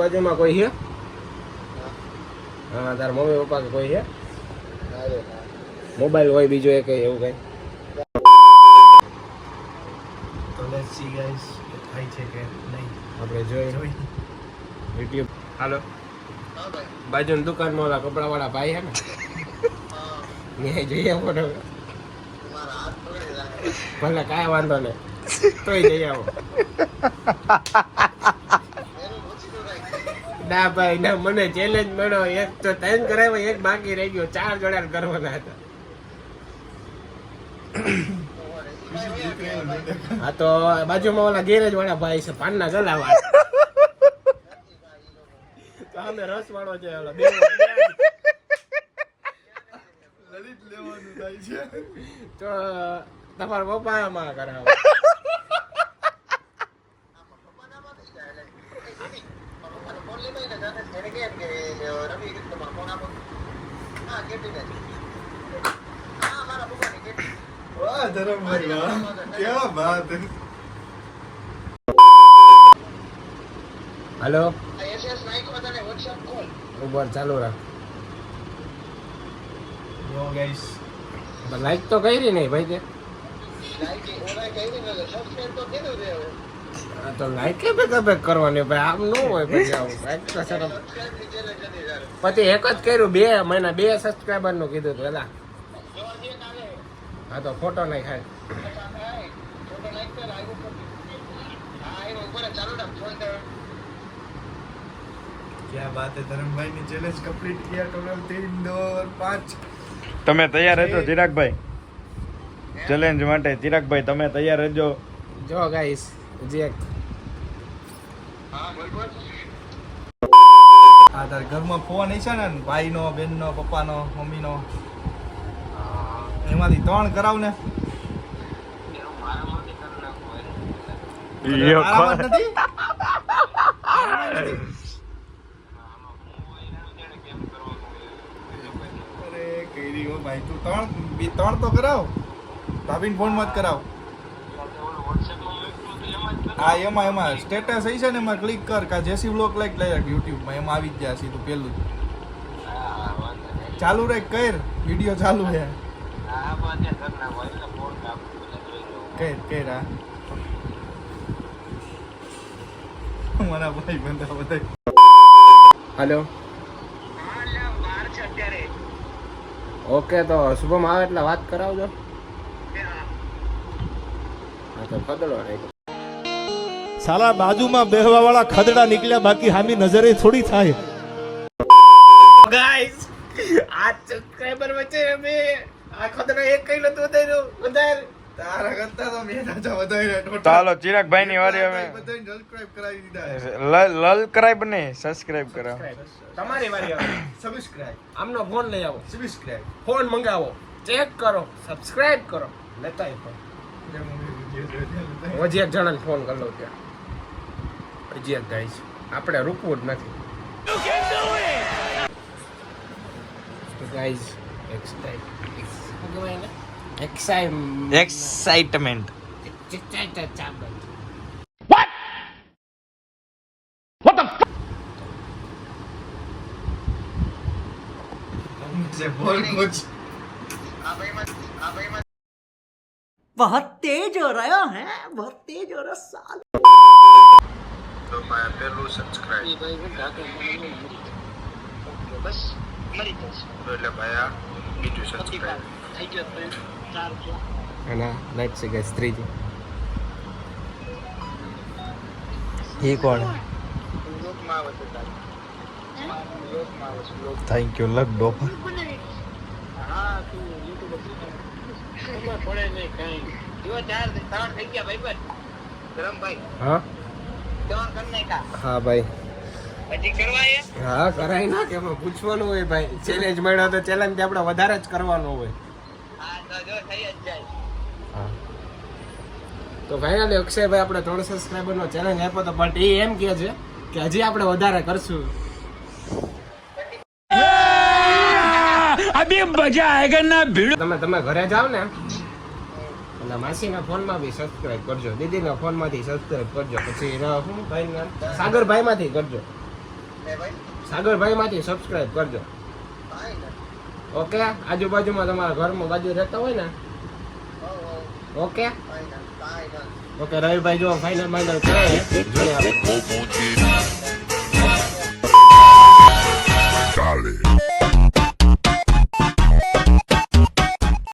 બાજુમાં કોઈ છે? હા, તારા મમ્મી પપ્પા કે કોઈ છે? મોબાઈલ હોય બીજો એક એવું કઈ? તો લેટ્સ સી ગાઈસ થાય છે કે નહીં આપણે જોઈ યુટ્યુબ. હાલો, બાજુની દુકાનમાં ઓલા કપડા વાળા ભાઈ હે ને, ત્યાં જઈએ ફોટો. ભલે કાંઈ વાંધો નહીં, તોય જઈ આવો. ના ભાઈ ના, મને ચેલેન્જ મળ્યો. એક તો 3 કરાવ્યો, એક બાકી રહી ગયો. 4 જોડા કરવાના હતા. હા તો બાજુમાં ઓલા ગેરેજ વાળા ભાઈ છે, પાનના ગલાવા. તો અમે રસ વાળો છે ઓલા બે લલિત લેવાનું થાય છે. તો તમારા પપ્પા આમાં કરાવો. વાહ ધરમભાઈ વાહ, क्या बात है. હાલો, ઉબર ચાલુ રાખ. યો ગાઈસ લાઈક તો કરી નહીં ભાઈ તે. હા તો લાઈક કે બેક કરવાની ભાઈ, આમ ન હોય પછી. આવું લાઈક તો સરસ. પછી એક જ કર્યું, 2 મહિના 2 સબસ્ક્રાઈબર નું કીધું હતું એલા. હા તો ફોટો નહીં ખાય. क्या बात है. धरमભાઈ ની ચેલેન્જ કમ્પ્લીટ किया. टोटल 3 2 और 5. તમે તૈયાર રહેજો ચિરાગભાઈ, ચેલેન્જ માટે. ચિરાગભાઈ તમે તૈયાર રહેજો. જો ગાઈસ હજી એક. આ તાર ઘરમાં ફોન છે ને, ભાઈનો, બેનનો, પપ્પાનો, મમ્મીનો, એમાંથી 3 કરાવ ને. આરામ જ નથી. અરે કઈરી હો ભાઈ, તું 3 તો કરાવ. ભાભીને ફોન મત કરાવ. હા એમાં સ્ટેટસ હઈ છે ને, એમાં ક્લિક કર. કા જેસી વ્લોગ લાઈક યુટ્યુબ માં, એમાં આવી જ જાય સીધું પેલું. ચાલુ રાખ, કર વિડિયો ચાલુ છે. કર હા. મારા ભાઈ બંધા બધા. હાલો, ઓકે તો શુભમ આવે એટલે વાત કરાવજો. હા તો કદડો નહીં. સાલા બાજુમાં બેહવા વાળા ખદડા નીકળ્યા, બાકી હામી નજરે થોડી થાય. ગાઈસ આ સબસ્ક્રાઇબર વચ્ચે અમે આ ખદડો એક કઈ નતું વધારે. તારા કરતા તો મેં રાજા વધારે. ચાલો ચિરાગભાઈ ની વારી હવે. બધાને સબસ્ક્રાઇબ કરાવી દીધા. લલક્રાઇબ ને સબસ્ક્રાઇબ કરો. તમારી વારી આવે. સબસ્ક્રાઇબ. આમનો ફોન લઈ આવો, સબસ્ક્રાઇબ. ફોન મંગાવો, ચેક કરો, સબસ્ક્રાઇબ કરો, લેતાય ફોન. હજી એક જણાને ફોન કરી લઉં ત્યાં. હજી એક ગાઈસ, આપણે રૂકવું જ નથી. Guys excitement. બોલ कुछ. बहुत तेज हो रहा है, बहुत तेज हो रहा साल. તો મારા પેલું સબસ્ક્રાઇબ. બસ મરી જશે. એટલે ભાઈ આ બીજું સબસ્ક્રાઇબ. થઈ ગયો 4 અને લાઈટ છે ગાઈસ 3G. એ કોણ? લોકમાં આવે છે તારે. લોકમાં આવે છે લોક. થેન્ક યુ લક ડોપર. હા તું યુટ્યુબ ખબર પડે નહીં કઈ. જો 4 થઈ ગયા ભાઈ પર. ધરમભાઈ હા 3 કરી નાખ્યા. હા ભાઈ, હજી કરવાય. હા કરાય ના કે એમાં પૂછવાનું હોય ભાઈ. ચેલેન્જ મળ્યો તો ચેલેન્જ આપણે વધારે જ કરવાનો હોય. હા તો જો થઈ જ જાય. હા તો ફાઇનલી અક્ષયભાઈ આપણે 3 સબસ્ક્રાઇબર નો ચેલેન્જ આપ્યો તો, બટ એ એમ કહે છે કે હજી આપણે વધારે કરશું. અભી મજા આયેગા ના ભીડ. તમે ઘરે જાવ ને એટલે માસીના ફોનમાં બી સબસ્ક્રાઇબ કરજો, દીદીના ફોનમાંથી સબસ્ક્રાઇબ કરજો, પછી એના શું ભાઈ સાગરભાઈ માંથી કરજો. સાગરભાઈ માંથી સબસ્ક્રાઇબ કરજો. ઓકે, આજુબાજુમાં તમારા ઘરમાં બાજુ રહેતા હોય ને. ઓકે ઓકે, રવિભાઈ જો ફાઇનલ કરે.